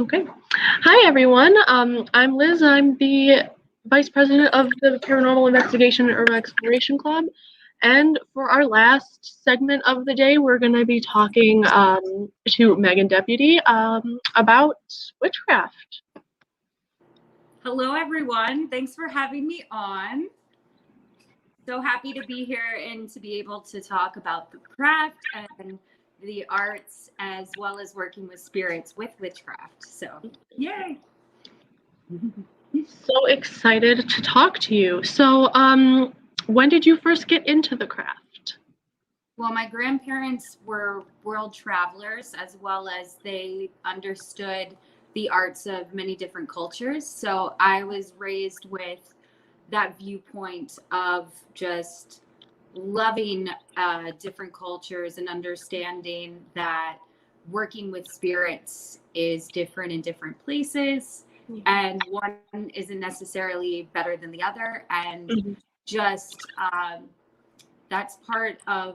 Okay. Hi, everyone. I'm Liz. I'm the Vice President of the Paranormal Investigation and Urban Exploration Club. And for our last segment of the day, we're going to be talking to Megan Deputy about witchcraft. Hello, everyone. Thanks for having me on. So happy to be here and to be able to talk about the craft and the arts, as well as working with spirits with witchcraft. So, yay! So excited to talk to you. So, when did you first get into the craft? Well, my grandparents were world travelers, as well as they understood the arts of many different cultures. So I was raised with that viewpoint of just loving different cultures and understanding that working with spirits is different in different places, and one isn't necessarily better than the other, and just that's part of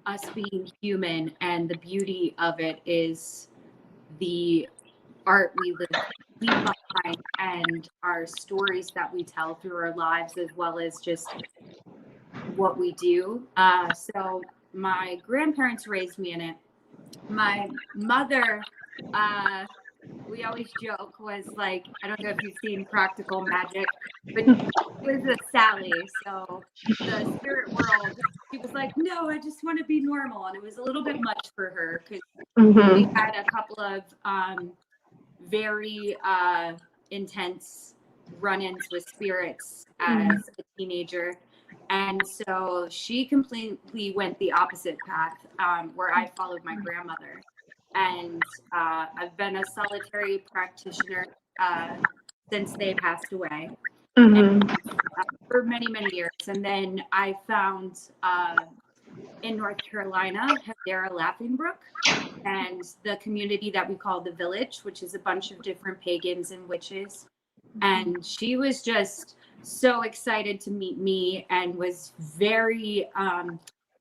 us being human, and the beauty of it is the art we leave behind and our stories that we tell through our lives, as well as just what we do. So my grandparents raised me in it. My mother, we always joke, was like, I don't know if you've seen Practical Magic, but she was a Sally. So the spirit world, she was like, no, I just want to be normal. And it was a little bit much for her because we had a couple of very intense run-ins with spirits as a teenager. And so she completely went the opposite path, where I followed my grandmother. And I've been a solitary practitioner since they passed away, and, for many, many years. And then I found in North Carolina, Hadera Laughing Brook, and the community that we call the Village, which is a bunch of different pagans and witches. And she was just so excited to meet me and was very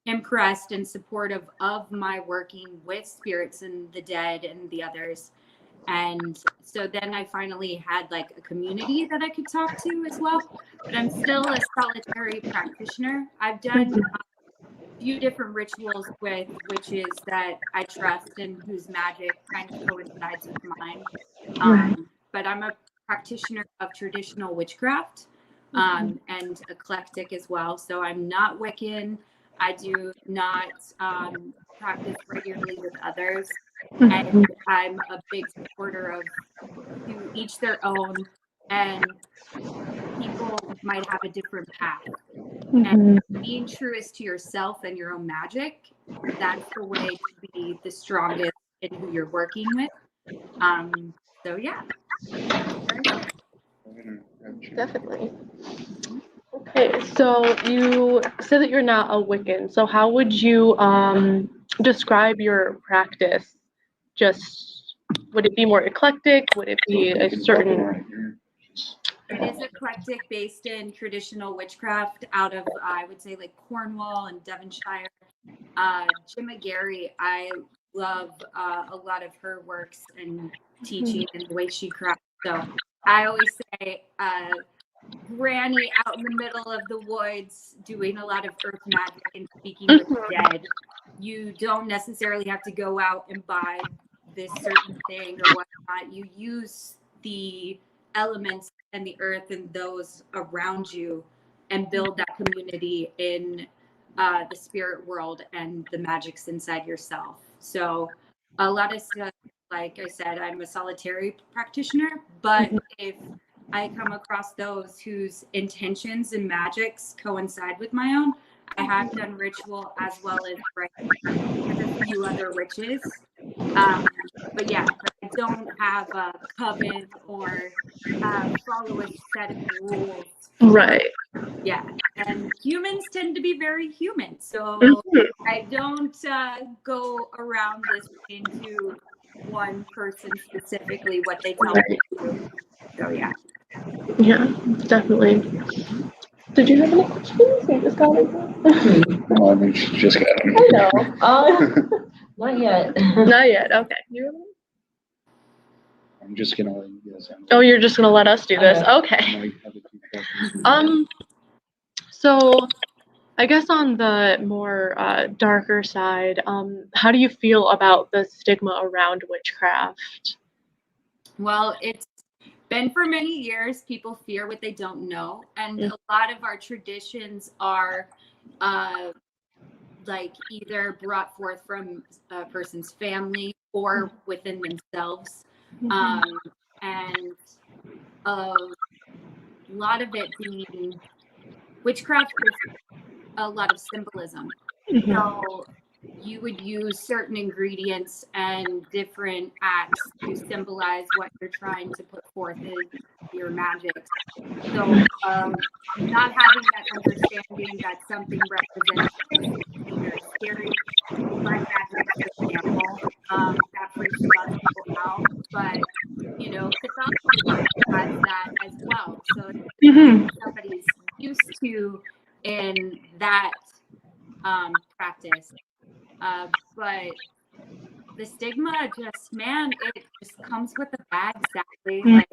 impressed and supportive of my working with spirits and the dead and the others. And so then I finally had like a community that I could talk to as well. But I'm still a solitary practitioner. I've done a few different rituals with witches that I trust and whose magic kind of coincides with mine. But I'm a practitioner of traditional witchcraft and eclectic as well. So I'm not Wiccan. I do not practice regularly with others. And I'm a big supporter of to each their own, and people might have a different path. And being truest to yourself and your own magic, that's the way to be the strongest in who you're working with. So yeah. Definitely. Okay, so you said that you're not a Wiccan. So how would you describe your practice? Just, would it be more eclectic? Would it be a certain... It is eclectic, based in traditional witchcraft out of, I would say, like Cornwall and Devonshire. Gemma Gary, I love a lot of her works and teaching and the way she crafts. So I always say, granny out in the middle of the woods doing a lot of earth magic and speaking with the dead. You don't necessarily have to go out and buy this certain thing or whatnot. You use the elements and the earth and those around you and build that community in the spirit world and the magics inside yourself. So a lot of stuff, like I said, I'm a solitary practitioner, but if I come across those whose intentions and magics coincide with my own, I have done ritual as well as with a few other witches. But yeah, I don't have a coven or follow a set of rules. Right. Yeah, and humans tend to be very human, so I don't go around listening to one person specifically what they tell me to do. So yeah. Yeah, definitely. Did you have any questions? You just got it. No, I think she just got it. I know. Not yet. Not yet. Okay. You I'm just gonna let you guys handle Oh, you're just gonna let us do this? Okay. I might have a few questions. So I guess on the more darker side, how do you feel about the stigma around witchcraft? Well, it's been for many years. People fear what they don't know, and a lot of our traditions are like either brought forth from a person's family or within themselves, and a lot of it being witchcraft is a lot of symbolism. So you would use certain ingredients and different acts to symbolize what you're trying to put forth in your magic. So not having that understanding that something represents this can be very scary. Blood magic, for example, that freaks a lot of people out. But you know, Catholicism has that as well. So somebody's used to in that practice. But the stigma just, man, it just comes with the bag, sadly. Like,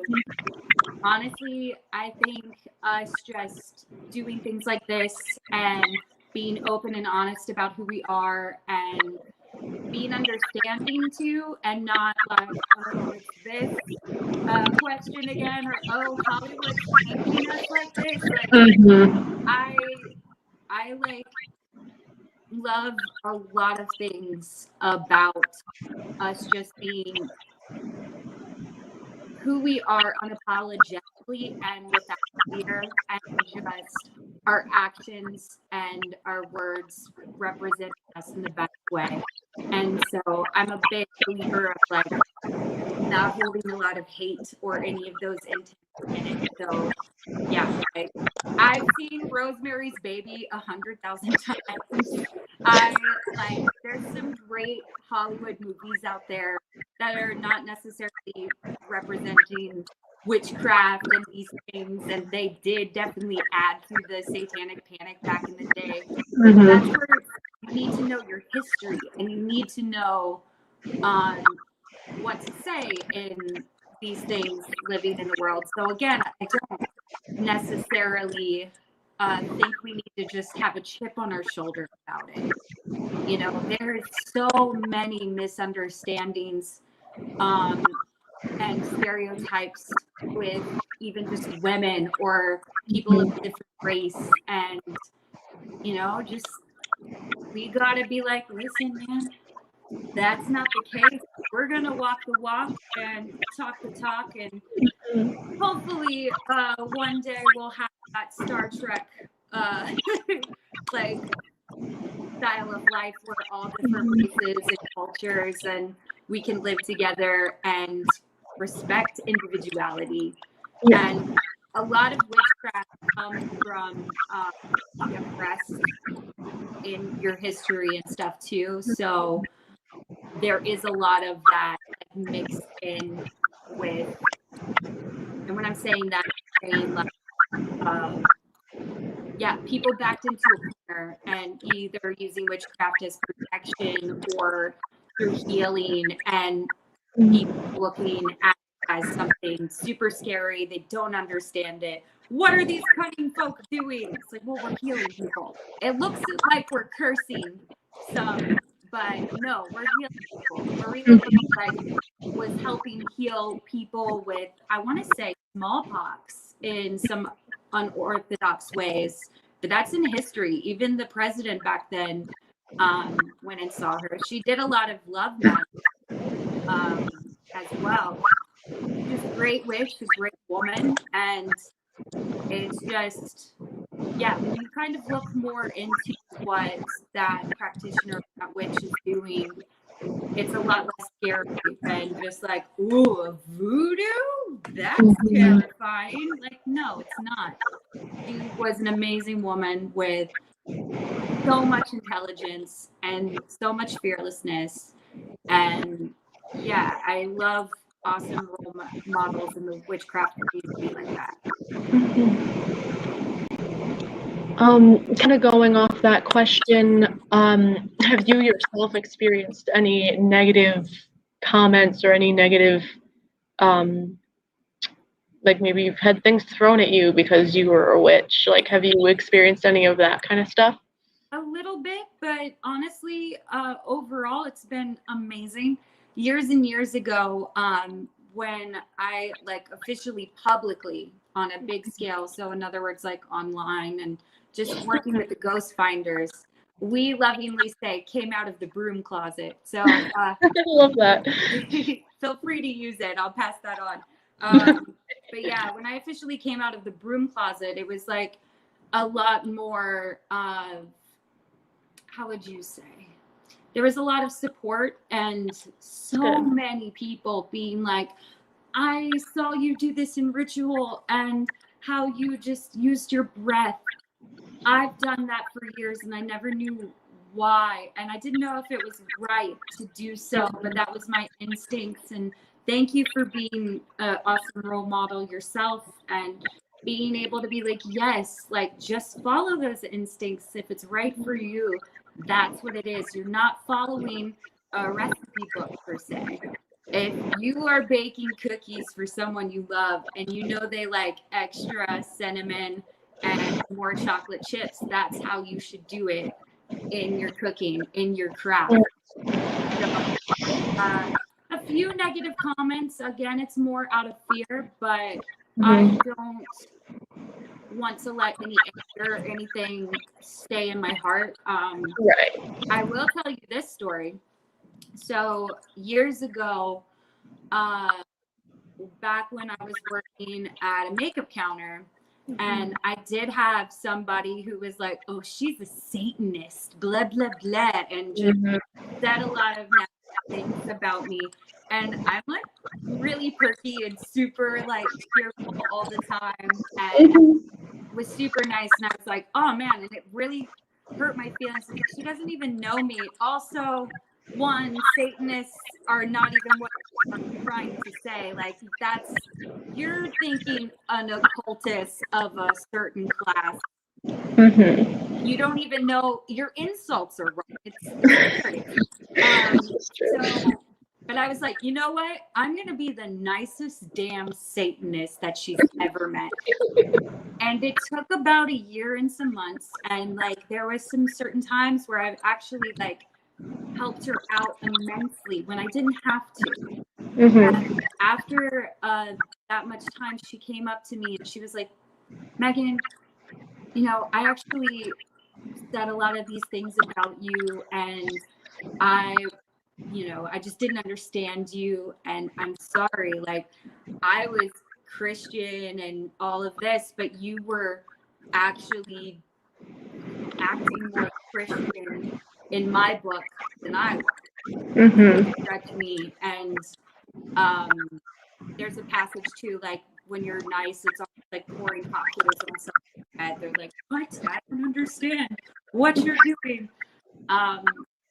honestly, I think us just doing things like this and being open and honest about who we are and being understanding too, and not like, oh, it's this question again, or oh, Hollywood's painting us like this. Like, I like love a lot of things about us just being who we are unapologetically and without fear, and just our actions and our words represent us in the best way. And so I'm a big believer of like not holding a lot of hate or any of those intents in it. So yeah, like, I've seen Rosemary's Baby 100,000 times. There's some great Hollywood movies out there that are not necessarily representing witchcraft and these things, and they did definitely add to the satanic panic back in the day. That's where you need to know your history, and you need to know what to say in these things living in the world. So again, I don't necessarily think we need to just have a chip on our shoulder about it. You know, there's so many misunderstandings and stereotypes with even just women or people of different race, and you know, just we gotta be like, listen, man, that's not the case. We're gonna walk the walk and talk the talk, and hopefully one day we'll have that Star Trek like style of life where all different races and cultures, and we can live together and respect individuality. And a lot of witchcraft comes from being oppressed in your history and stuff too. So there is a lot of that mixed in with, and when I'm saying that, I'm saying like, yeah, people backed into a corner and either using witchcraft as protection or through healing, and people looking at it as something super scary. They don't understand it. What are these cunning folk doing? It's like, well, we're healing people. It looks like we're cursing some, but no, we're healing people. Maria like was helping heal people with, I want to say, smallpox in some unorthodox ways, but that's in history. Even the president back then went and saw her. She did a lot of love magic as well. She's a great witch, a great woman, and it's just, yeah, when you kind of look more into what that practitioner, that witch is doing, it's a lot less scary than just like, ooh, voodoo? That's terrifying. Like, no, it's not. She was an amazing woman with so much intelligence and so much fearlessness. And yeah, I love awesome role models in the witchcraft community like that. Kind of going off that question, have you yourself experienced any negative comments or any negative like maybe you've had things thrown at you because you were a witch. Like, have you experienced any of that kind of stuff? A little bit, but honestly, overall, it's been amazing. Years and years ago, when I like officially publicly on a big scale, so in other words, like online and just working with the ghost finders, we lovingly say came out of the broom closet. So I love that. feel free to use it. I'll pass that on. But yeah, when I officially came out of the broom closet, it was like a lot more, how would you say? There was a lot of support and so many people being like, I saw you do this in ritual and how you just used your breath. I've done that for years and I never knew why. And I didn't know if it was right to do so, but that was my instincts. And thank you for being an awesome role model yourself and being able to be like, yes, like just follow those instincts. If it's right for you, that's what it is. You're not following a recipe book per se. If you are baking cookies for someone you love and you know they like extra cinnamon and more chocolate chips, that's how you should do it in your cooking, in your craft. So, a few negative comments. Again, it's more out of fear, but I don't want to let any anger or anything stay in my heart. Right. I will tell you this story. So years ago, back when I was working at a makeup counter, and I did have somebody who was like, oh, she's a Satanist, blah, blah, blah, and just said a lot of nasty things about me. And I'm like really perky and super like cheerful all the time and was super nice. And I was like, oh man, and it really hurt my feelings because she doesn't even know me. Also, one, Satanists are not even what I'm trying to say. Like that's, you're thinking an occultist of a certain class. You don't even know your insults are wrong. It's so, but I was like, you know what? I'm going to be the nicest damn Satanist that she's ever met. And it took about a year and some months. And like, there was some certain times where I've actually like helped her out immensely when I didn't have to. And after that much time, she came up to me and she was like, Megan, you know, I actually said a lot of these things about you and I just didn't understand you and I'm sorry. Like I was Christian and all of this, but you were actually acting more Christian in my book than I was. Judge me. And there's a passage too, like when you're nice, it's almost like pouring hot coals on someone's head. They're like, what? I don't understand what you're doing.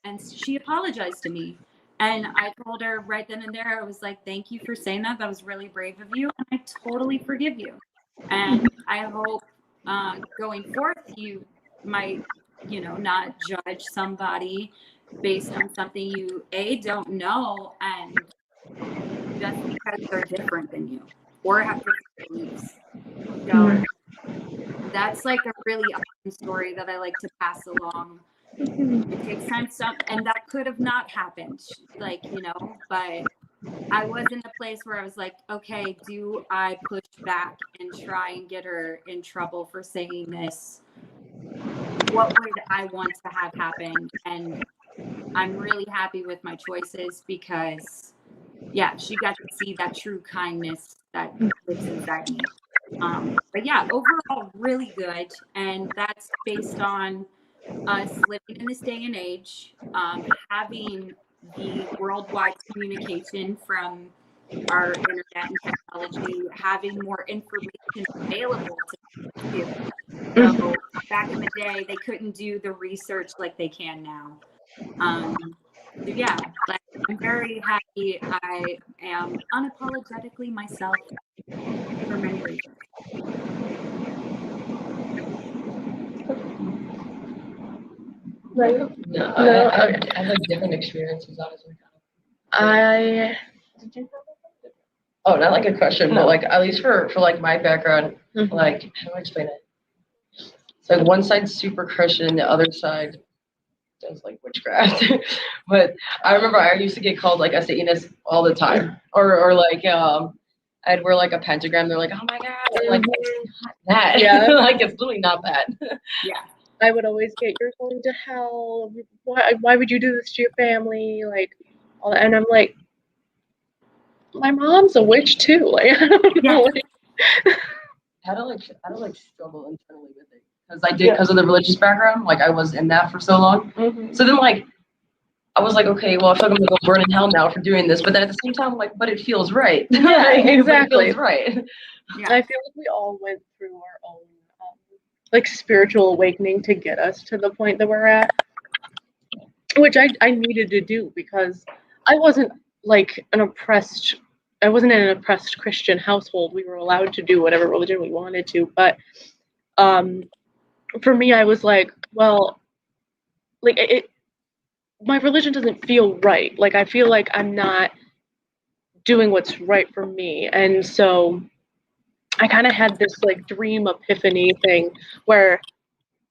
And she apologized to me. And I told her right then and there, I was like, thank you for saying that. That was really brave of you. And I totally forgive you. And I hope going forth, you might, not judge somebody based on something you, don't know, and just because they're different than you or have different beliefs. So that's like a really awesome story that I like to pass along. It takes time, and that could have not happened, but I was in a place where I was like, okay, do I push back and try and get her in trouble for saying this? What would I want to have happen? And I'm really happy with my choices because, yeah, she got to see that true kindness that lives inside me. But yeah, overall, really good. And that's based on us living in this day and age, having the worldwide communication from our internet and technology, having more information available to people. So back in the day, they couldn't do the research like they can now. So yeah, but I'm very happy. I am unapologetically myself for many reasons. Right. No, I like different experiences, honestly. Did you have Oh, not like a question, No. but like at least for like my background, Mhm. like how do I explain it? It's like one side's super Christian, the other side does like witchcraft. But I remember I used to get called like a Satanist all the time, or like I'd wear like a pentagram. They're like, oh my god, I'm like it's not that. Yeah. Like it's literally not that. Yeah. I would always get, you're going to hell. Why would you do this to your family? Like, all that. And I'm like, my mom's a witch too. Like, I don't know. Like, How to like struggle internally with it because I did because of the religious background. Like I was in that for so long. mhm. So then like I was like, okay, well I feel like I'm gonna go burn in hell now for doing this. But then at the same time, I'm like, but it feels right. Yeah, But it exactly. feels right. Yeah. I feel like we all went through our own like spiritual awakening to get us to the point that we're at, which I needed to do because I wasn't like I wasn't in an oppressed Christian household. We were allowed to do whatever religion we wanted to, but um, for me, I was like, well, like my religion doesn't feel right. Like I feel like I'm not doing what's right for me, and so I kind of had this like dream epiphany thing where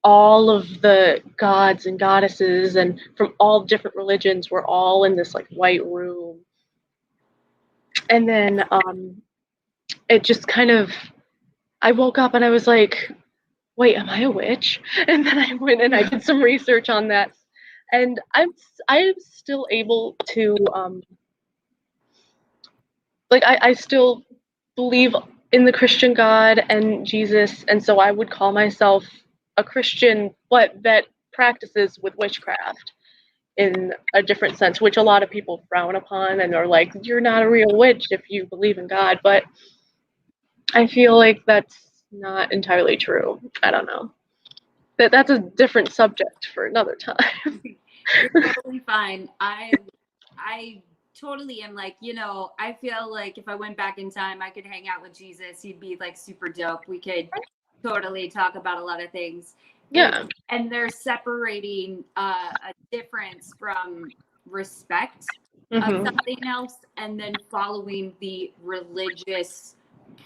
all of the gods and goddesses and from all different religions were all in this like white room, and then it just kind of, I woke up and I was like, wait, am I a witch? And then I went and I did some research on that, and I'm still able to like I still believe in the Christian God and Jesus, and so I would call myself a Christian, but that practices with witchcraft in a different sense, which a lot of people frown upon and are like, you're not a real witch if you believe in God. But I feel like that's not entirely true. I don't know. That's a different subject for another time. You're totally fine. I totally am like, I feel like if I went back in time, I could hang out with Jesus. He'd be like super dope. We could totally talk about a lot of things. Yeah. And they're separating a difference from respect of Mhm. something else and then following the religious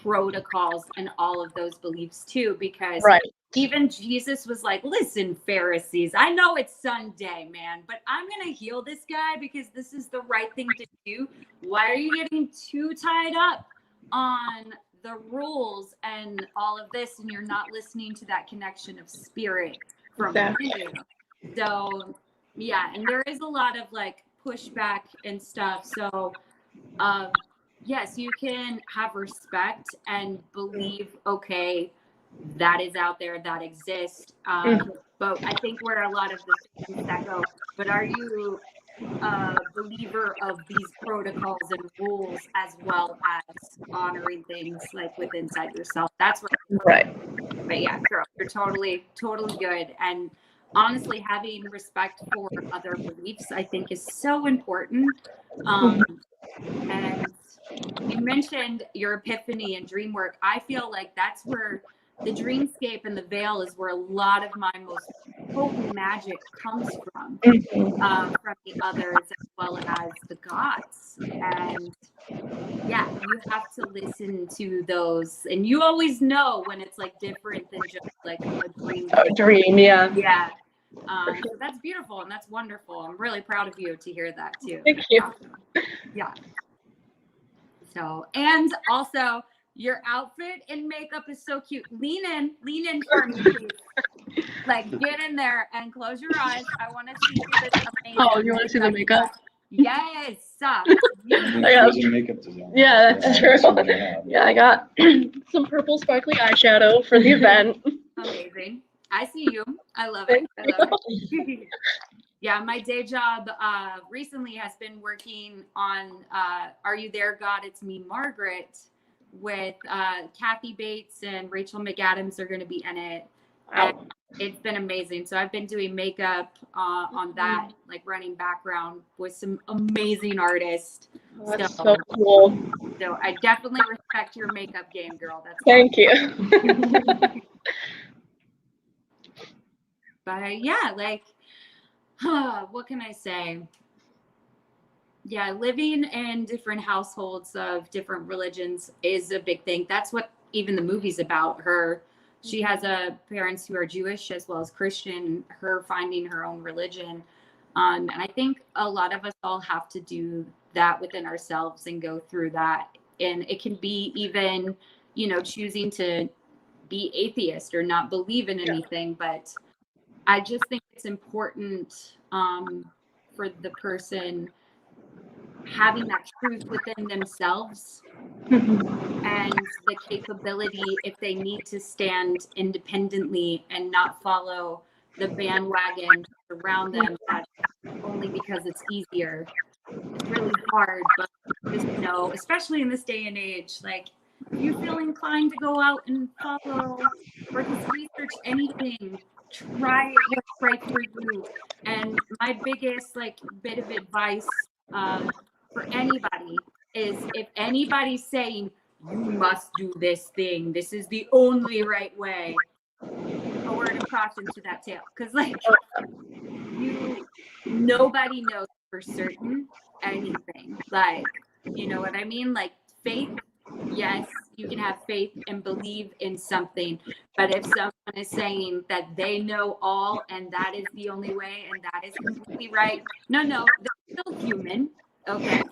protocols and all of those beliefs too, because Right. even Jesus was like, listen, Pharisees, I know it's Sunday, man, but I'm going to heal this guy because this is the right thing to do. Why are you getting too tied up on the rules and all of this, and you're not listening to that connection of spirit from Exactly. you? So, yeah, and there is a lot of like pushback and stuff. So, yes, you can have respect and believe, okay, that is out there, that exists. But I think where a lot of the things that go, but are you a believer of these protocols and rules as well as honoring things like with inside yourself? That's what. Right. But yeah, girl, you're totally good. And honestly, having respect for other beliefs, I think, is so important. And you mentioned your epiphany and dream work. I feel like that's where the dreamscape and the veil is where a lot of my most potent magic comes from the others as well as the gods. And yeah, you have to listen to those, and you always know when it's like different than just like a dream. A dream, yeah. Yeah. So that's beautiful and that's wonderful. I'm really proud of you to hear that too. Thank you. Yeah. So, and also your outfit and makeup is so cute. Lean in for me, please. Like get in there and close your eyes. I want to see this amazing. Oh, you want to see the makeup? Yes. Makeup design. Yeah, that's true. Yeah, I got some purple sparkly eyeshadow for the event. Amazing. I see you. I love it. I love it. Yeah, my day job recently has been working on Are You There, God? It's Me, Margaret, with Kathy Bates and Rachel McAdams are going to be in it. Wow. And it's been amazing. So I've been doing makeup on that, like running background with some amazing artists. Oh, that's so cool. So I definitely respect your makeup game, girl. That's Thank you. But yeah, like, what can I say? Yeah, living in different households of different religions is a big thing. That's what even the movie's about. She has parents who are Jewish as well as Christian, her finding her own religion. And I think a lot of us all have to do that within ourselves and go through that. And it can be even, choosing to be atheist or not believe in anything. But I just think it's important for the person having that truth within themselves and the capability, if they need to stand independently and not follow the bandwagon around them, that only because it's easier. It's really hard, but just know, especially in this day and age, like if you feel inclined to go out and follow or just research anything, try what's right for you. And my biggest bit of advice for anybody is, if anybody's saying you must do this thing, this is the only right way, a word of caution to that tale, because nobody knows for certain anything. You know what I mean? Faith, yes, you can have faith and believe in something, but if someone is saying that they know all and that is the only way and that is completely right, no, they're still human. Okay.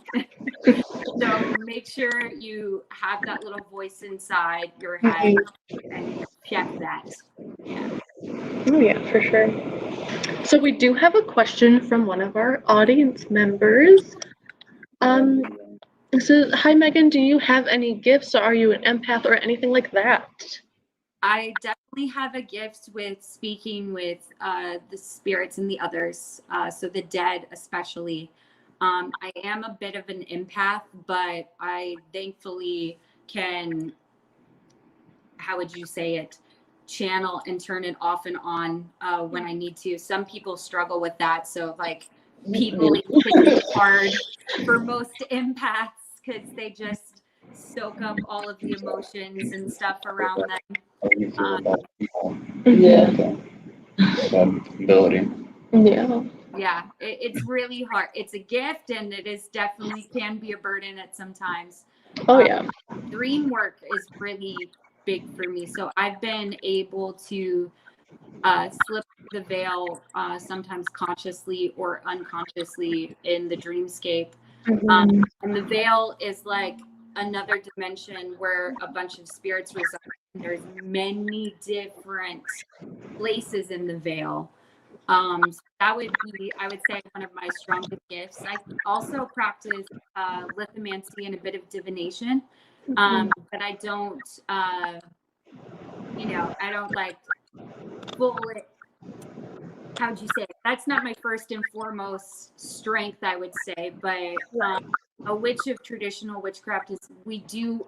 So make sure you have that little voice inside your head and check that. Yeah. Oh yeah, for sure. So we do have a question from one of our audience members. It says, hi Megan, do you have any gifts, or are you an empath or anything like that? I definitely have a gift with speaking with the spirits and the others, so the dead especially. I am a bit of an empath, but I thankfully can, how would you say it, channel and turn it off and on when I need to. Some people struggle with that, so people think it's hard for most empaths because they just soak up all of the emotions and stuff around them. Yeah. That ability. Yeah. It's really hard. It's a gift, and it is definitely can be a burden at sometimes. Oh yeah. Dream work is really big for me, so I've been able to slip the veil sometimes consciously or unconsciously in the dreamscape. And the veil is like another dimension where a bunch of spirits reside. There's many different places in the veil. So that would be, I would say, one of my strongest gifts. I also practice lithomancy and a bit of divination, but I don't, I don't full it. How'd you say it? That's not my first and foremost strength, I would say, but a witch of traditional witchcraft is, we do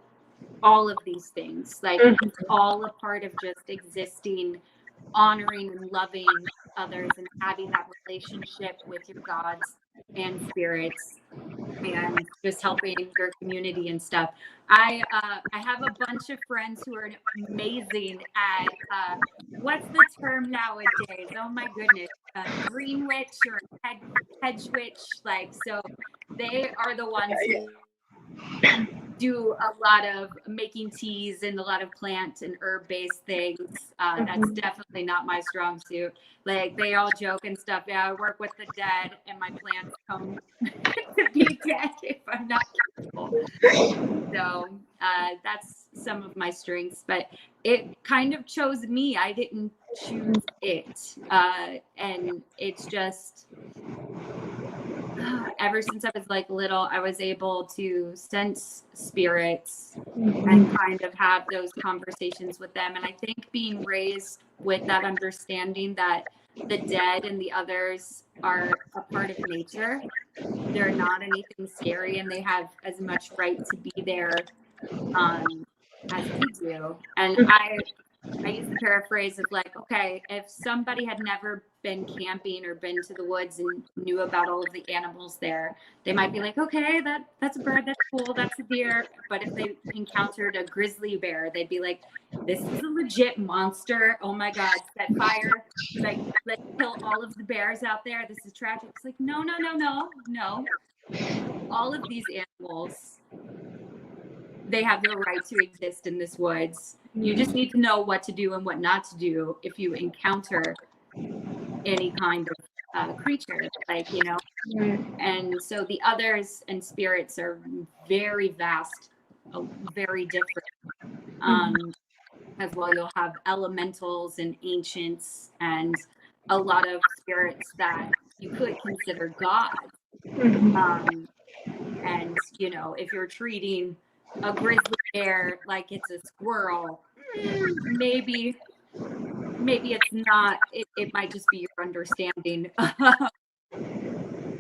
all of these things. It's all a part of just existing, honoring and loving others and having that relationship with your gods and spirits and just helping your community and stuff. I have a bunch of friends who are amazing at what's the term nowadays? Oh my goodness, green witch or hedge witch. So they are the ones who do a lot of making teas and a lot of plant and herb based things. That's definitely not my strong suit. They all joke and stuff. Yeah, I work with the dead and my plants come to be dead if I'm not careful. So that's some of my strengths, but it kind of chose me. I didn't choose it. And it's just, ever since I was little, I was able to sense spirits and kind of have those conversations with them. And I think being raised with that understanding that the dead and the others are a part of nature, they're not anything scary, and they have as much right to be there as we do. And I use the paraphrase of okay, if somebody had never been camping or been to the woods and knew about all of the animals there, they might be okay, that's a bird, that's cool, that's a deer. But if they encountered a grizzly bear, they'd be this is a legit monster. Oh my God, set fire, let's kill all of the bears out there. This is tragic. It's no. all of these animals, they have the right to exist in this woods. You just need to know what to do and what not to do if you encounter any kind of creature, like, you know. And so the others and spirits are very vast, very different. As well, you'll have elementals and ancients and a lot of spirits that you could consider gods. And, you know, if you're treating a grizzly bear like it's a squirrel, maybe it's not, it might just be your understanding of,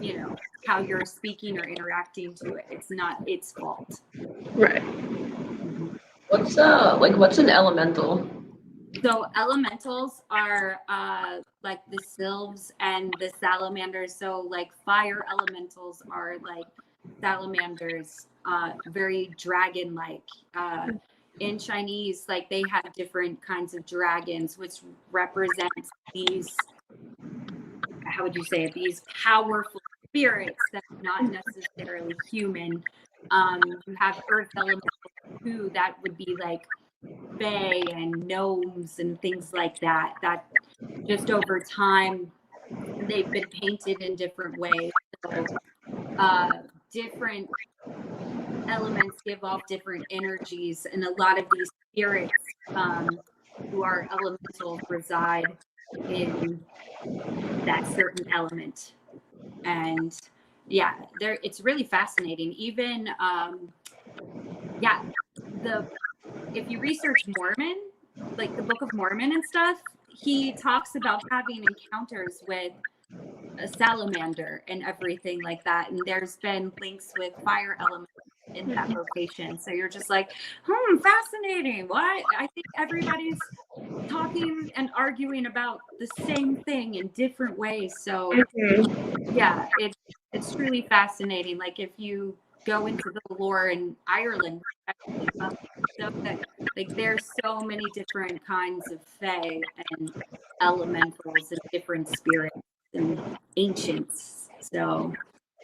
you know, how you're speaking or interacting to it. It's not its fault. Right. What's an elemental? So elementals are like the sylphs and the salamanders. So like fire elementals are like salamanders, very dragon-like. In Chinese, like they have different kinds of dragons, which represent these, how would you say it, these powerful spirits that are not necessarily human. You have earth elementals too, that would be like fae and gnomes and things like that, that just over time they've been painted in different ways. So different elements give off different energies, and a lot of these spirits who are elementals reside in that certain element. And yeah, it's really fascinating. Even if you research Mormon, like the Book of Mormon and stuff, he talks about having encounters with a salamander and everything like that. And there's been links with fire elements in that location. So you're just like, fascinating. Why? I think everybody's talking and arguing about the same thing in different ways. So yeah, it's truly fascinating. Like if you go into the lore in Ireland, so that, like there's so many different kinds of fae and elementals and different spirits and ancients. So,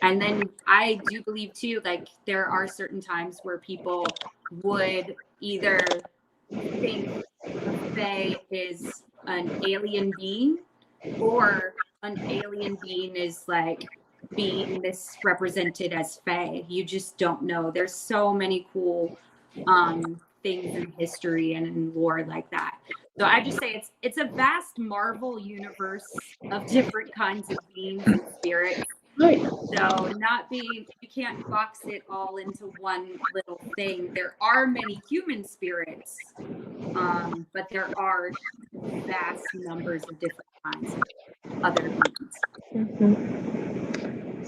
and then I do believe too, like there are certain times where people would either think fae is an alien being, or an alien being is like being misrepresented as fae. You just don't know. There's so many cool things in history and in lore like that. So I just say it's a vast Marvel universe of different kinds of beings and spirits. Right. So you can't box it all into one little thing. There are many human spirits, but there are vast numbers of different kinds of other beings.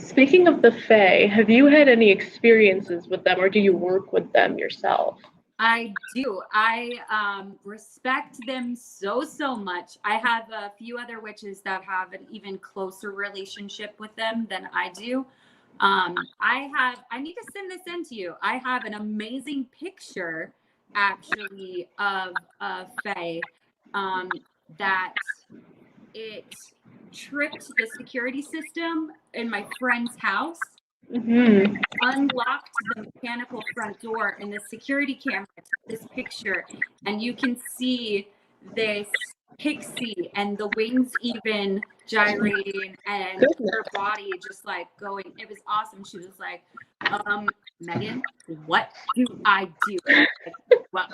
Speaking of the Fae, have you had any experiences with them, or do you work with them yourself? I do. I respect them so much. I have a few other witches that have an even closer relationship with them than I do. I need to send this in to you. I have an amazing picture actually of a fae that it tripped the security system in my friend's house. Unlocked the mechanical front door, and the security camera took this picture, and you can see this pixie and the wings even gyrating and her body just like going. It was awesome. She was like, Megan, what do I do? Like, well,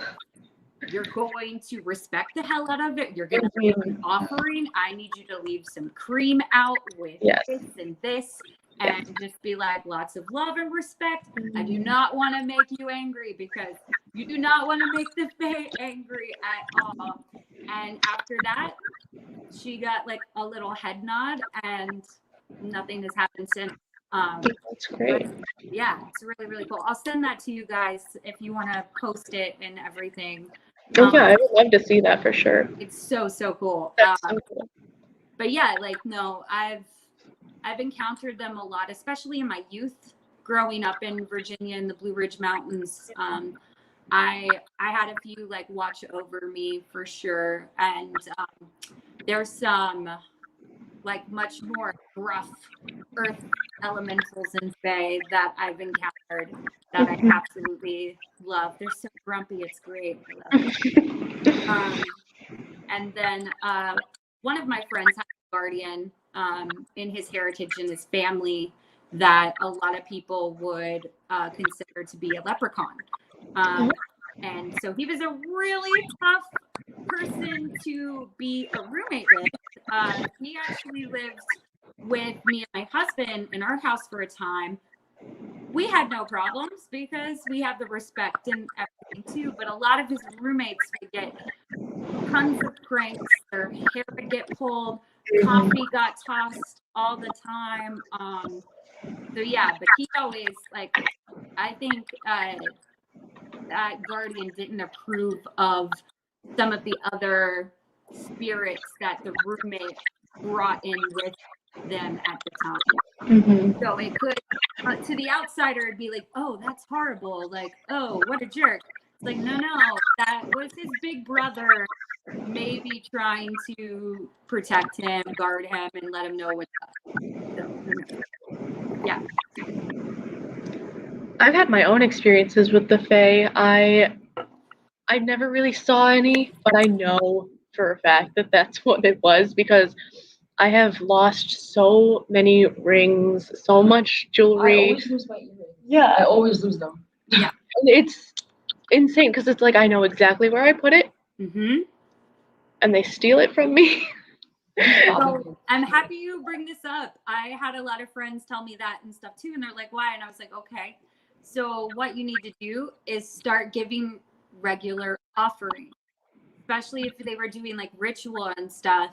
you're going to respect the hell out of it. You're going to make an offering. I need you to leave some cream out with this and this. And just be like, lots of love and respect. I do not want to make you angry, because you do not want to make the Fae angry at all. And after that, she got like a little head nod, and nothing has happened since. That's great. Yeah, it's really, really cool. I'll send that to you guys if you want to post it and everything. Yeah, I would love to see that for sure. It's so cool. That's so cool. But yeah, like, no, I've encountered them a lot, especially in my youth, growing up in Virginia in the Blue Ridge Mountains. I had a few like watch over me for sure, and there's some like much more gruff earth elementals and fae that I've encountered that I absolutely love. They're so grumpy, it's great. I love it. And then one of my friends had a guardian in his heritage, in his family, that a lot of people would consider to be a leprechaun. And so he was a really tough person to be a roommate with. He actually lived with me and my husband in our house for a time. We had no problems because we have the respect and everything too, but a lot of his roommates would get tons of pranks, their hair would get pulled, coffee got tossed all the time. So yeah, but he always, like, I think that guardian didn't approve of some of the other spirits that the roommate brought in with them at the time. So it could, to the outsider, it'd be like, oh, that's horrible. Like, oh, what a jerk. It's like, no, that was his big brother, maybe trying to protect him, guard him, and let him know what's up. So, yeah. I've had my own experiences with the Fae. I never really saw any, but I know for a fact that that's what it was, because I have lost so many rings, so much I jewelry. always lose my earrings. I Yeah, always lose them. and it's insane because it's like I know exactly where I put it, Mm-hmm. and they steal it from me. So I'm happy you bring this up. I had a lot of friends tell me that and stuff too, and they're like, why? And I was like, okay. So what you need to do is start giving regular offerings, especially if they were doing like ritual and stuff.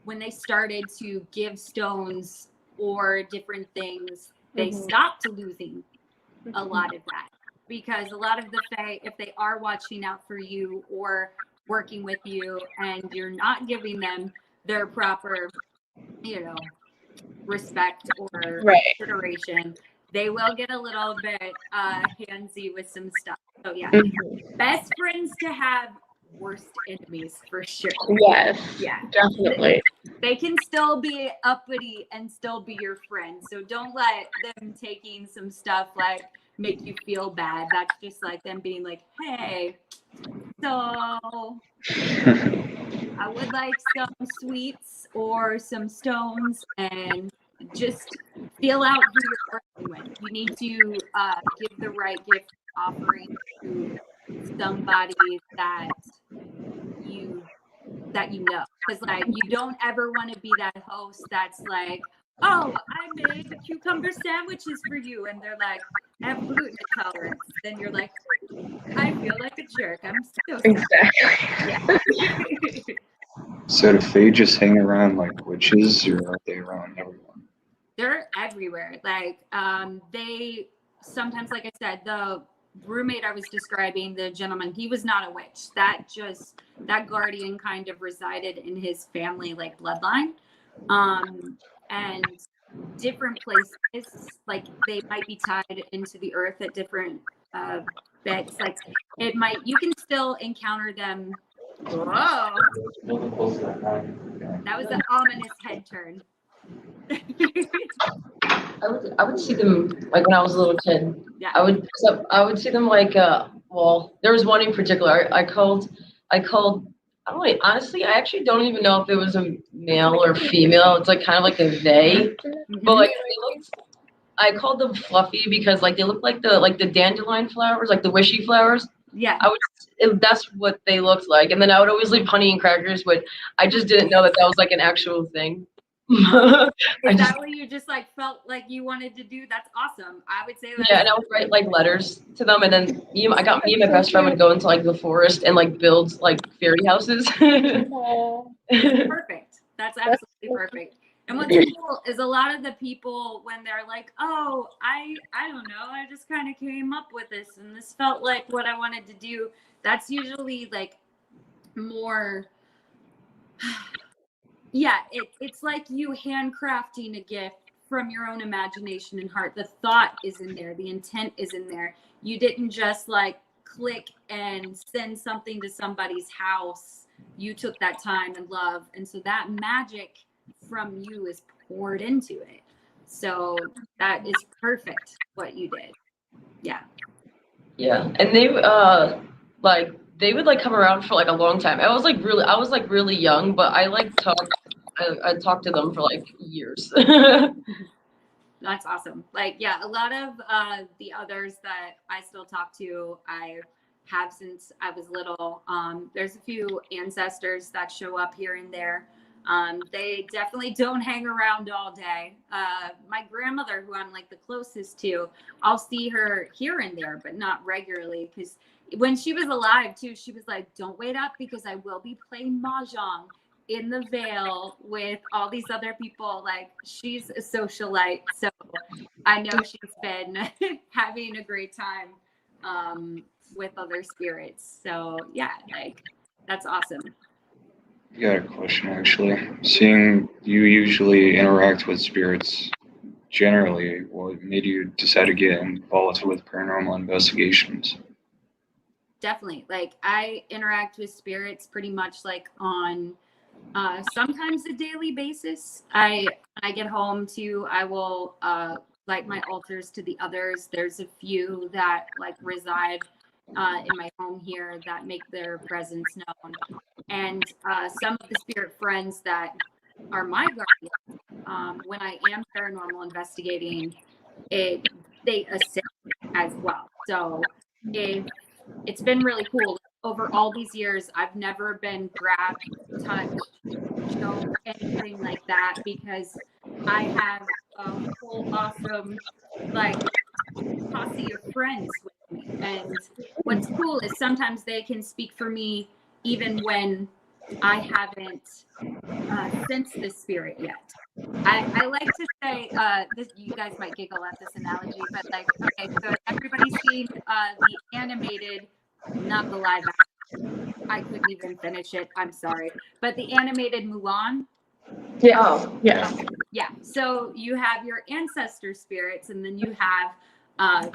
When they started to give stones or different things, they stopped losing a lot of that, because a lot of the Fae, if they are watching out for you or working with you and you're not giving them their proper, respect or consideration, they will get a little bit handsy with some stuff. So yeah, best friends to have, worst enemies for sure. Yes, Yeah, definitely. they can still be uppity and still be your friend. So don't let them taking some stuff like make you feel bad. That's just like them being like, hey, so I would like some sweets or some stones, and just feel out who you're working with. You need to give the right gift offering to somebody that you know, because like you don't ever want to be that host that's like, oh, I made cucumber sandwiches for you, and they're like, I have gluten intolerance. Then you're like, I feel like a jerk. I'm so sorry. Exactly. Yeah. So do Fae just hang around like witches, or are they around everyone? They're everywhere. Like they sometimes, like I said, the roommate I was describing, the gentleman, he was not a witch. That guardian kind of resided in his family, like bloodline. And different places, like they might be tied into the earth at different bits. Like you can still encounter them. Whoa, that was an ominous head turn. I would see them like when I was a little kid. Yeah. I would see them like well, there was one in particular. I called I don't know, honestly, I actually don't even know if it was a male or female. It's like kind of like a they. But like I called them fluffy because like they look like the dandelion flowers, like the wishy flowers. Yeah. That's what they looked like. And then I would always leave honey and crackers, but I just didn't know that was like an actual thing. Is that what you just like felt like you wanted to do? That's awesome. I would say that. Yeah, and I would write like letters to them, and then me and my best friend would go into like the forest and like build like fairy houses. It's perfect. That's absolutely perfect. And what's cool is a lot of the people, when they're like, oh, I don't know, I just kind of came up with this and this felt like what I wanted to do. That's usually like more, yeah, it's like you handcrafting a gift from your own imagination and heart. The thought is in there. The intent is in there. You didn't just like click and send something to somebody's house. You took that time and love. And so that magic from you is poured into it. So that is perfect what you did. Yeah. Yeah, and they like they would like come around for like a long time. I was like really young, but I talked to them for like years. That's awesome. Like, yeah, a lot of the others that I still talk to, I have since I was little. There's a few ancestors that show up here and there. They definitely don't hang around all day. My grandmother, who I'm like the closest to, I'll see her here and there, but not regularly. Because when she was alive too, she was like, "Don't wait up because I will be playing mahjong in the Vale with all these other people." Like, she's a socialite, so I know she's been having a great time with other spirits. So yeah, like, that's awesome. I got a question actually. Seeing you usually interact with spirits generally, what made you decide to get involved with paranormal investigations? Definitely. Like, I interact with spirits pretty much like on sometimes a daily basis. I get home too, I will light my altars to the others. There's a few that like reside in my home here that make their presence known. And some of the spirit friends that are my guardians, when I am paranormal investigating, they assist as well. So it's been really cool. Over all these years, I've never been grabbed, touched, choked, anything like that, because I have a whole awesome like posse of friends with me. And what's cool is sometimes they can speak for me even when I haven't sensed the spirit yet. I like to say this. You guys might giggle at this analogy, but like, okay, so everybody's seen the animated, not the live action. I couldn't even finish it. I'm sorry, but the animated Mulan. Yeah. Oh, Yeah. Yeah. So you have your ancestor spirits, and then you have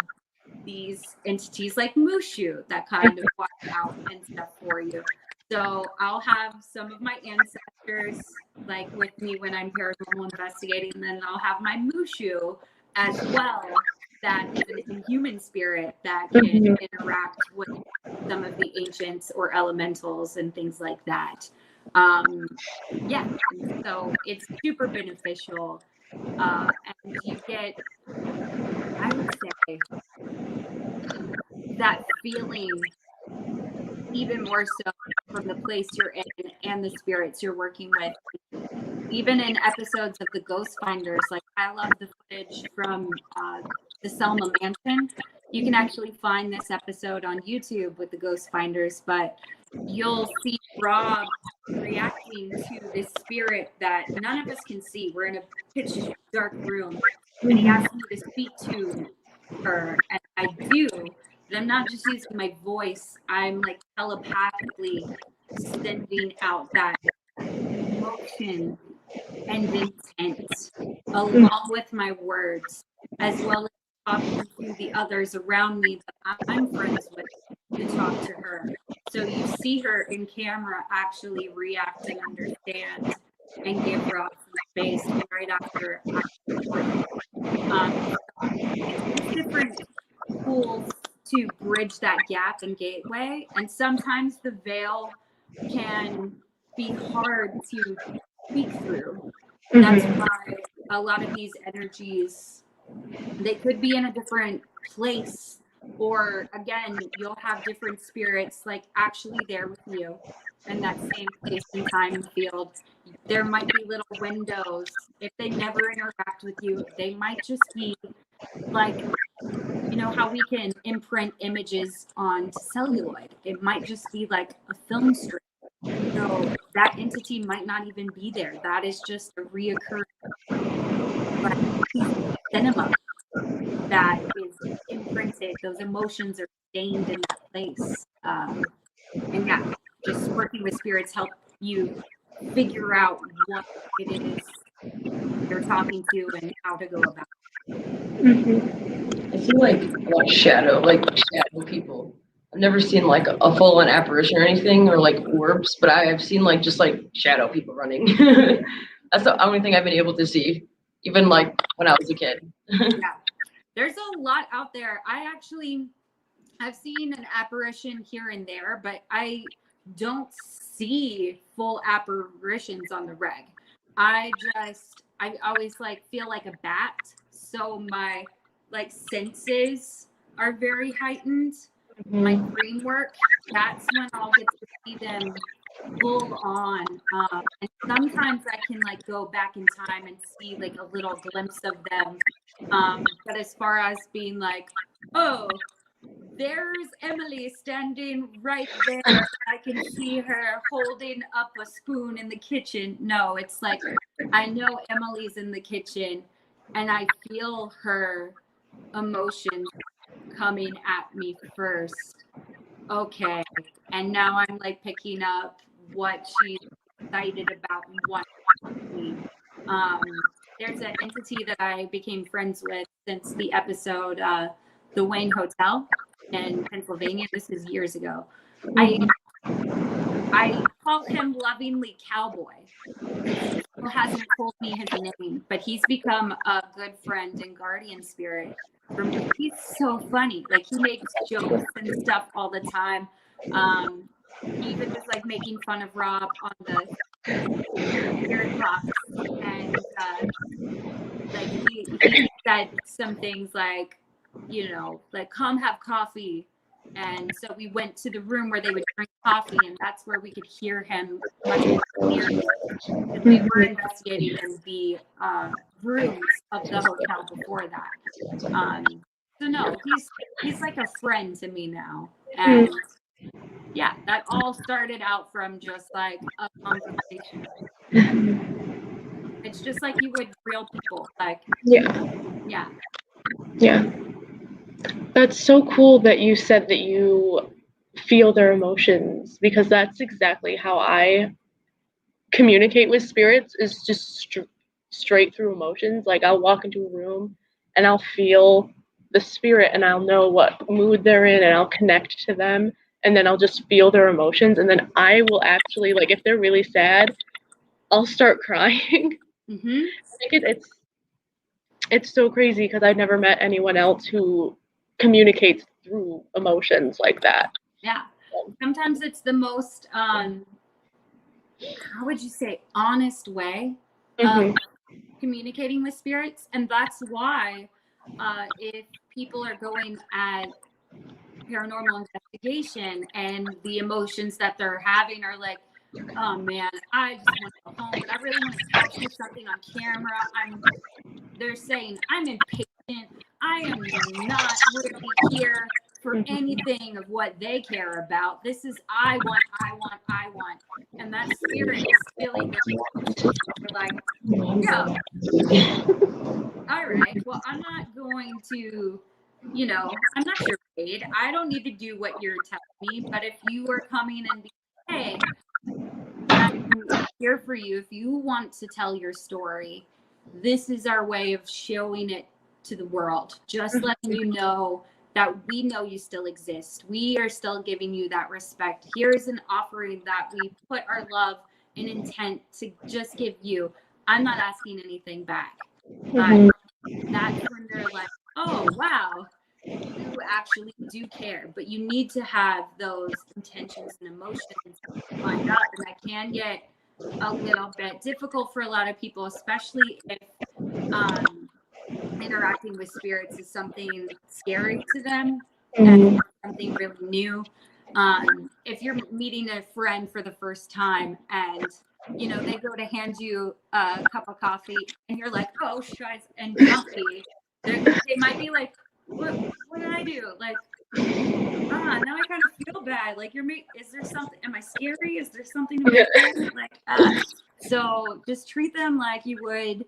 these entities like Mushu that kind of watch out and stuff for you. So I'll have some of my ancestors like with me when I'm paranormal investigating, and then I'll have my Mushu as well. That is an inhuman spirit that can interact with some of the ancients or elementals and things like that. Yeah, so it's super beneficial, and you get, I would say, that feeling even more so from the place you're in and the spirits you're working with. Even in episodes of the Ghost Finders, like, I love the footage from the Selma Mansion. You can actually find this episode on YouTube with the Ghost Finders, but you'll see Rob reacting to this spirit that none of us can see. We're in a pitch dark room, and he asks me to speak to her, and I do. But I'm not just using my voice. I'm like telepathically sending out that emotion and intent along with my words, as well as talking to the others around me that I'm friends with to talk to her. So you see her in camera actually react and understand and give her some space right after it's different tools to bridge that gap and gateway. And sometimes the veil can be hard to speak through. That's why a lot of these energies, they could be in a different place, or again, you'll have different spirits like actually there with you in that same place and time field. There might be little windows. If they never interact with you, they might just be like, you know how we can imprint images onto celluloid. It might just be like a film strip. So that entity might not even be there. That is just a reoccurring cinema that is imprinted. Those emotions are stained in that place. And yeah, just working with spirits help you figure out what it is you're talking to and how to go about it. I see like a lot of shadow people. I've never seen like a full-on apparition or anything, or like orbs, but I have seen like just like shadow people running. That's the only thing I've been able to see, even like when I was a kid. Yeah, there's a lot out there. I've seen an apparition here and there, but I don't see full apparitions on the reg. I always like feel like a bat, so my like senses are very heightened. My dream work, that's when I'll get to see them full on. And sometimes I can like go back in time and see like a little glimpse of them. But as far as being like, oh, there's Emily standing right there. I can see her holding up a spoon in the kitchen. No, it's like I know Emily's in the kitchen and I feel her emotions coming at me first. Okay. And now I'm like picking up what she's excited about and what me. There's an entity that I became friends with since the episode The Wayne Hotel in Pennsylvania. This is years ago. I call him lovingly Cowboy. He still hasn't told me his name, but he's become a good friend and guardian spirit for me. He's so funny. Like he makes jokes and stuff all the time. He even was like making fun of Rob on the spirit box, and like he said some things like, you know, like come have coffee. And so we went to the room where they would drink coffee, and that's where we could hear him much more clearly. And we were investigating in the rooms of the hotel before that. So no, he's like a friend to me now. And yeah, that all started out from just like a conversation. It's just like you would real people. Like yeah. That's so cool that you said that you feel their emotions, because that's exactly how I communicate with spirits, is just straight through emotions. Like I'll walk into a room and I'll feel the spirit and I'll know what mood they're in and I'll connect to them, and then I'll just feel their emotions, and then I will actually, like, if they're really sad, I'll start crying. Mm-hmm. It's so crazy because I've never met anyone else who communicates through emotions like that. Yeah. Sometimes it's the most, how would you say, honest way of communicating with spirits. And that's why if people are going at paranormal investigation and the emotions that they're having are like, oh man, I just want to go home, but I really want to capture something on camera. They're saying, I'm impatient. I am not really here for anything of what they care about. This is I want. And that spirit is feeling their emotions. They're like, yeah, all right, well, I'm not going to, you know, I'm not your maid. I don't need to do what you're telling me. But if you are coming and be, hey, I'm here for you. If you want to tell your story, this is our way of showing it to the world. Just letting you know that we know you still exist. We are still giving you that respect. Here's an offering that we put our love and intent to just give you. I'm not asking anything back. But that's when they're like, oh, wow, you actually do care. But you need to have those intentions and emotions lined up. And that can get a little bit difficult for a lot of people, especially if interacting with spirits is something scary to them and something really new. If you're meeting a friend for the first time and you know they go to hand you a cup of coffee and you're like, oh shucks, and coffee, they might be like, what did I do? Like, now I kind of feel bad. Like, is there something? Am I scary? Is there something like so just treat them like you would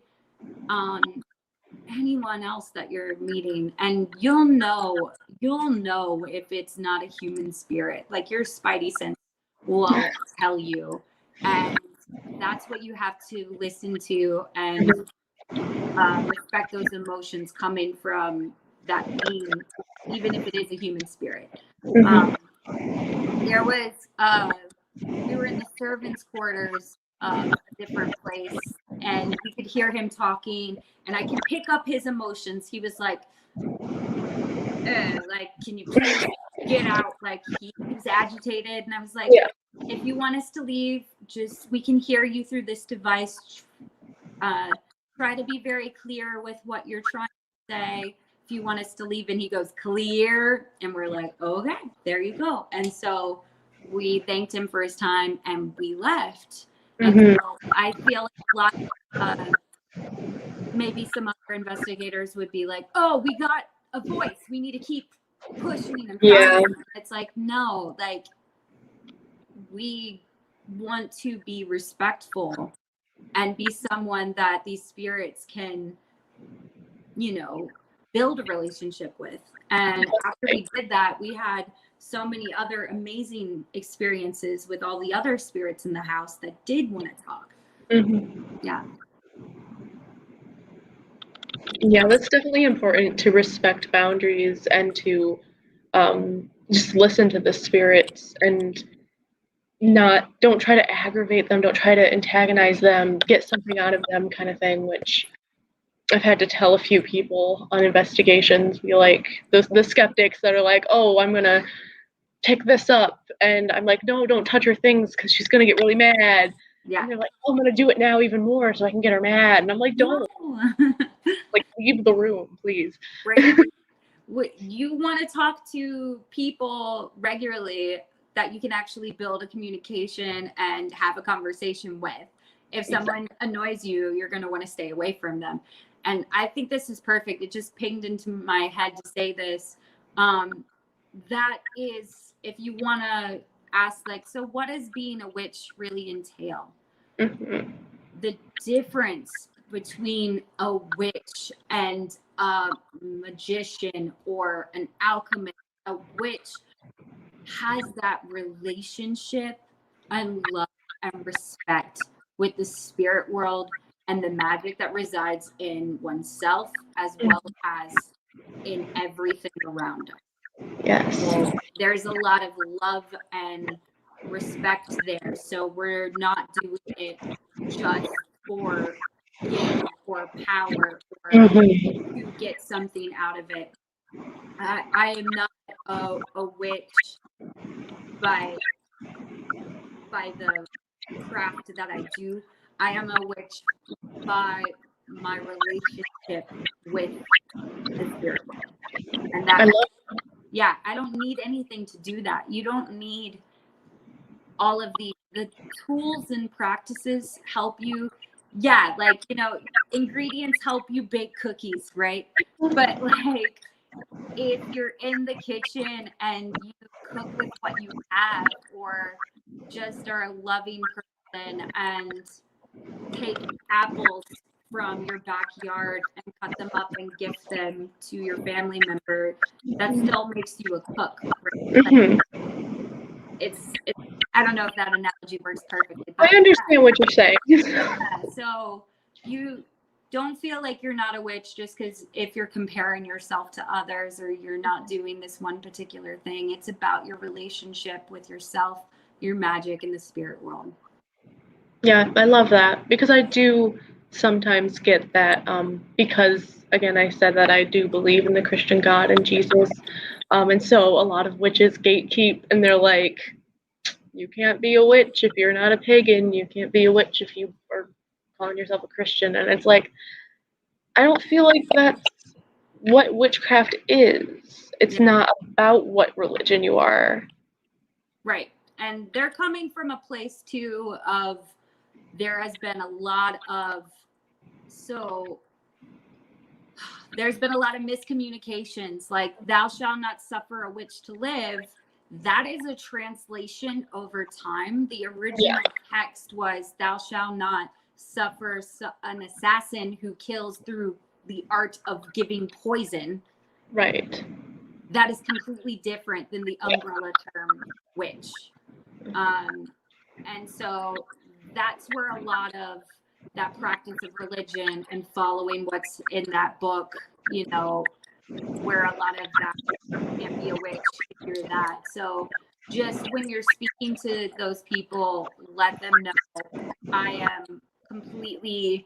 anyone else that you're meeting, and you'll know if it's not a human spirit. Like your spidey sense will tell you, and that's what you have to listen to and respect those emotions coming from that being, even if it is a human spirit. There was we were in the servants' quarters of a different place, and we could hear him talking, and I can pick up his emotions. He was like, can you please get out? Like he was agitated, and I was like, Yeah. if you want us to leave, just we can hear you through this device. Try to be very clear with what you're trying to say. If you want us to leave, and he goes, clear, and we're like, okay, there you go. And so we thanked him for his time, and we left. And so I feel like a lot maybe some other investigators would be like, oh, we got a voice, we need to keep pushing and Yeah. it's like, no, like we want to be respectful and be someone that these spirits can, you know, build a relationship with. And after we did that, we had so many other amazing experiences with all the other spirits in the house that did want to talk. Yeah. Yeah, that's definitely important, to respect boundaries and to just listen to the spirits and don't try to aggravate them, don't try to antagonize them, get something out of them kind of thing, which I've had to tell a few people on investigations, be like, the skeptics that are like, oh, I'm going to pick this up. And I'm like, no, don't touch her things because she's going to get really mad. Yeah. And they're like, oh, I'm going to do it now even more so I can get her mad. And I'm like, don't. No. Like, leave the room, please. Right. You want to talk to people regularly that you can actually build a communication and have a conversation with. If someone annoys you, you're going to want to stay away from them. And I think this is perfect. It just pinged into my head to say this. That is, if you want to ask, like, so what does being a witch really entail? The difference between a witch and a magician or an alchemist, a witch has that relationship and love and respect with the spirit world and the magic that resides in oneself as well as in everything around us. Yes. So there's a lot of love and respect there. So we're not doing it just for gain or power or to get something out of it. I am not a witch by the craft that I do. I am a witch by my relationship with the spirit world. And that, yeah, I don't need anything to do that. You don't need all of the tools and practices help you. Yeah, like, you know, ingredients help you bake cookies, right? But like, if you're in the kitchen and you cook with what you have, or just are a loving person and take apples from your backyard and cut them up and gift them to your family member, that still makes you a cook, right? Like, it's I don't know if that analogy works perfectly, but I understand what you're saying. yeah, so you don't feel like you're not a witch just because if you're comparing yourself to others or you're not doing this one particular thing. It's about your relationship with yourself, your magic, and the spirit world. Yeah, I love that, because I do sometimes get that, because, again, I said that I do believe in the Christian God and Jesus, and so a lot of witches gatekeep, and they're like, you can't be a witch if you're not a pagan, you can't be a witch if you are calling yourself a Christian, and it's like, I don't feel like that's what witchcraft is. It's not about what religion you are. Right. And they're coming from a place too of there has been a lot of miscommunications, like thou shalt not suffer a witch to live. That is a translation over time. The original text was thou shalt not suffer an assassin who kills through the art of giving poison. Right. That is completely different than the umbrella term witch. And so that's where a lot of that practice of religion and following what's in that book, you know, where a lot of that can't be a witch if you're that. So just when you're speaking to those people, let them know I am completely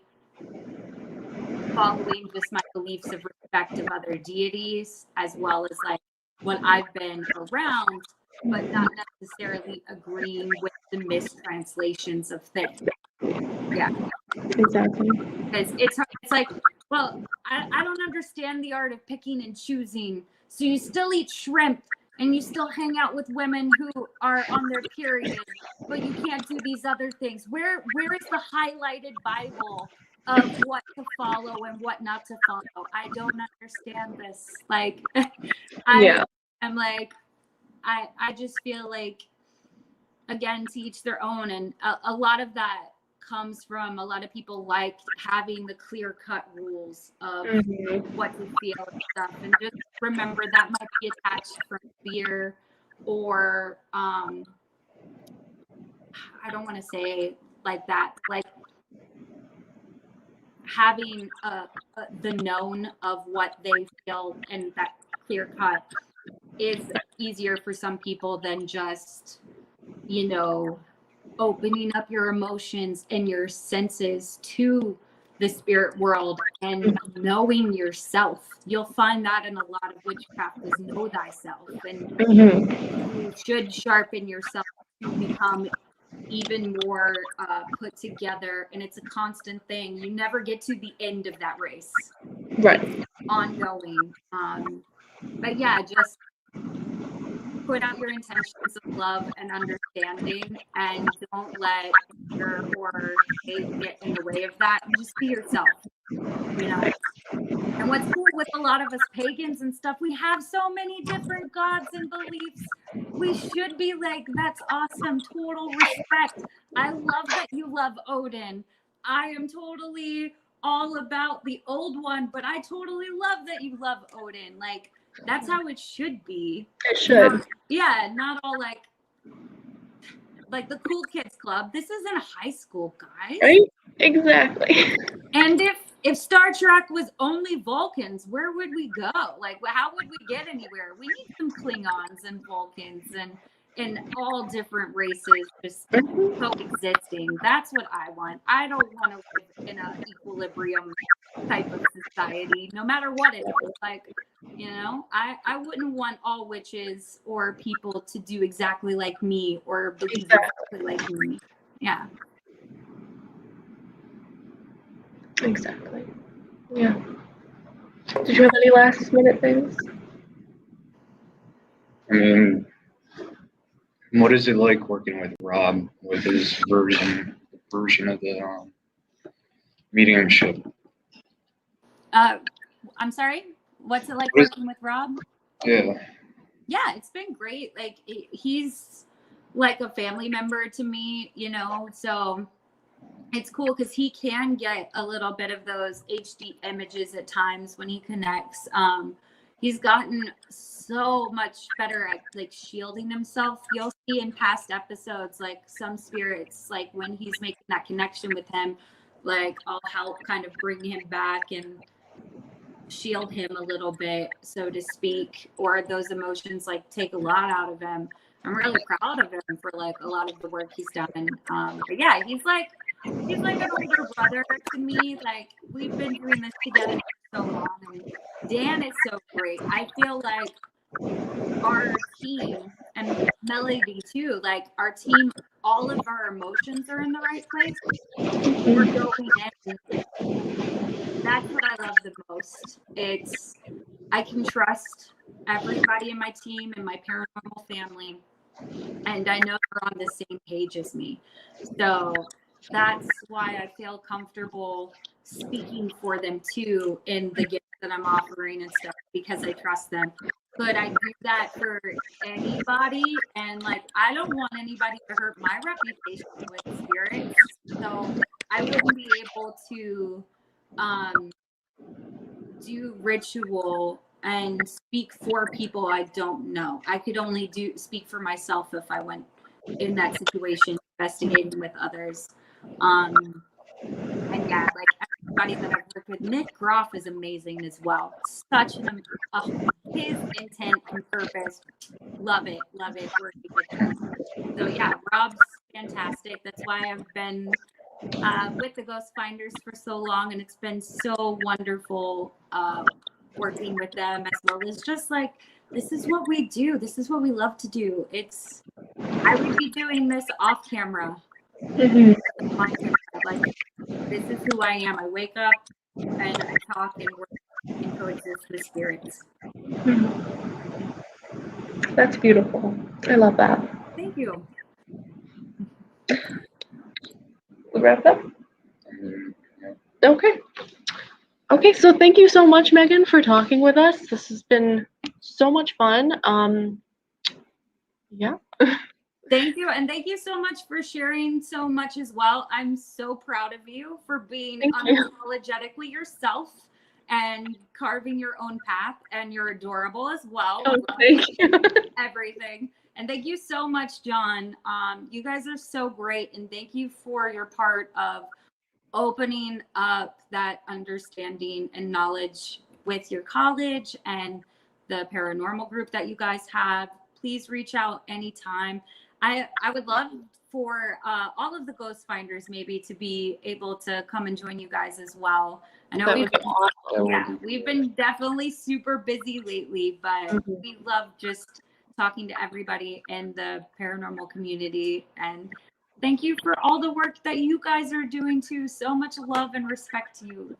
following just my beliefs of respect of other deities, as well as like what I've been around, but not necessarily agreeing with the mistranslations of things. Yeah. Exactly. Because it's like, well, I don't understand the art of picking and choosing. So you still eat shrimp and you still hang out with women who are on their period, but you can't do these other things. Where is the highlighted Bible of what to follow and what not to follow? I don't understand this. Like, I'm like, I just feel like, again, to each their own. And a lot of that comes from a lot of people like having the clear-cut rules of what to feel and stuff. And just remember that might be attached from fear or I don't want to say like that, like having the known of what they feel and that clear-cut is easier for some people than just, you know, opening up your emotions and your senses to the spirit world and knowing yourself. You'll find that in a lot of witchcraft is know thyself, and you should sharpen yourself to become even more put together, and it's a constant thing. You never get to the end of that race. Right. It's ongoing. But yeah, just put out your intentions of love and understanding, and don't let fear or hate get in the way of that. Just be yourself, you know. And what's cool with a lot of us pagans and stuff, we have so many different gods and beliefs. We should be like, that's awesome, total respect. I love that you love Odin. I am totally all about the old one, but I totally love that you love Odin. Like, that's how it should be. It should. Not all like the cool kids club. This isn't high school, guys. Right? Exactly. And if Star Trek was only Vulcans, where would we go? Like, how would we get anywhere? We need some Klingons and Vulcans and all different races just coexisting. That's what I want. I don't want to live in an equilibrium type of society, no matter what it is. Like, you know, I wouldn't want all witches or people to do exactly like me or believe exactly like me. Yeah. Exactly. Yeah. Did you have any last minute things? I mean, what is it like working with Rob with his version of the mediumship? I'm sorry. What's it like working with Rob? Yeah. Yeah, it's been great. Like, he's like a family member to me, you know, so it's cool because he can get a little bit of those HD images at times when he connects. He's gotten so much better at like shielding himself. You'll see in past episodes, like some spirits, like when he's making that connection with him, like I'll help kind of bring him back and shield him a little bit, so to speak, or those emotions like take a lot out of him. I'm really proud of him for like a lot of the work he's done. But yeah, he's like an older brother to me. Like, we've been doing this together for so long, and Dan is so great. I feel like our team, and Melody too, like our team, all of our emotions are in the right place. We're going in. That's what I love the most. I can trust everybody in my team and my paranormal family, and I know they're on the same page as me. So that's why I feel comfortable speaking for them too in the gifts that I'm offering and stuff, because I trust them. Could I do that for anybody? And like, I don't want anybody to hurt my reputation with spirits. So I wouldn't be able to do ritual and speak for people I don't know. I could only speak for myself if I went in that situation investigating with others. And yeah, like everybody that I've worked with. Nick Groff is amazing as well. Such an his intent and purpose. Love it working with him. So yeah, Rob's fantastic. That's why I've been with the Ghost Finders for so long, and it's been so wonderful working with them, as well as just like, this is what we do. This is what we love to do. I would be doing this off camera. Mhm. On camera. Like, this is who I am. I wake up and I talk and work and coexist with spirits. That's beautiful. I love that. Thank you. We wrap up? Yeah. Okay. Okay, so thank you so much, Megan, for talking with us. This has been so much fun. Yeah. Thank you. And thank you so much for sharing so much as well. I'm so proud of you for being Thank you. unapologetically yourself and carving your own path. And you're adorable as well. Oh, thank you. Everything. And thank you so much, John. You guys are so great. And thank you for your part of opening up that understanding and knowledge with your college and the paranormal group that you guys have. Please reach out anytime. I would love for all of the Ghost Finders maybe to be able to come and join you guys as well. I know That would be awesome. we've been definitely super busy lately, but we love just talking to everybody in the paranormal community. And thank you for all the work that you guys are doing too. So much love and respect to you.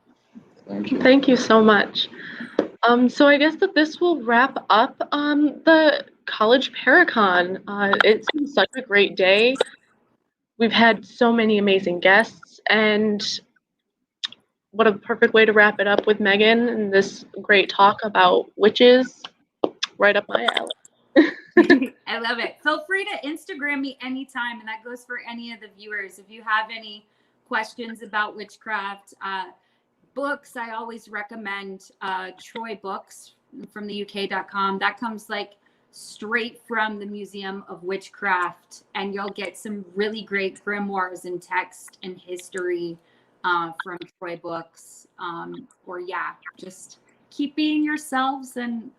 Thank you. Thank you so much. So I guess that this will wrap up the college ParaCon. It's been such a great day. We've had so many amazing guests, and what a perfect way to wrap it up with Megan and this great talk about witches. Right up my alley. I love it. Feel free to Instagram me anytime, and that goes for any of the viewers. If you have any questions about witchcraft, books, I always recommend Troy Books from the UK.com. That comes like straight from the Museum of Witchcraft, and you'll get some really great grimoires and text and history from Troy Books. Or yeah, just keep being yourselves and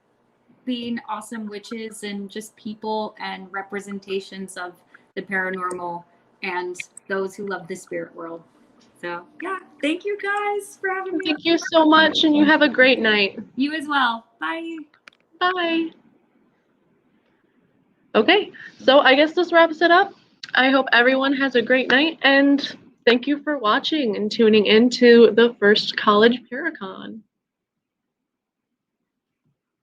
being awesome witches and just people and representations of the paranormal and those who love the spirit world. So yeah, thank you guys for having me. Thank you so much, and you have a great night. You as well. Bye. Bye. Okay, so I guess this wraps it up. I hope everyone has a great night, and thank you for watching and tuning in to the first college ParaCon.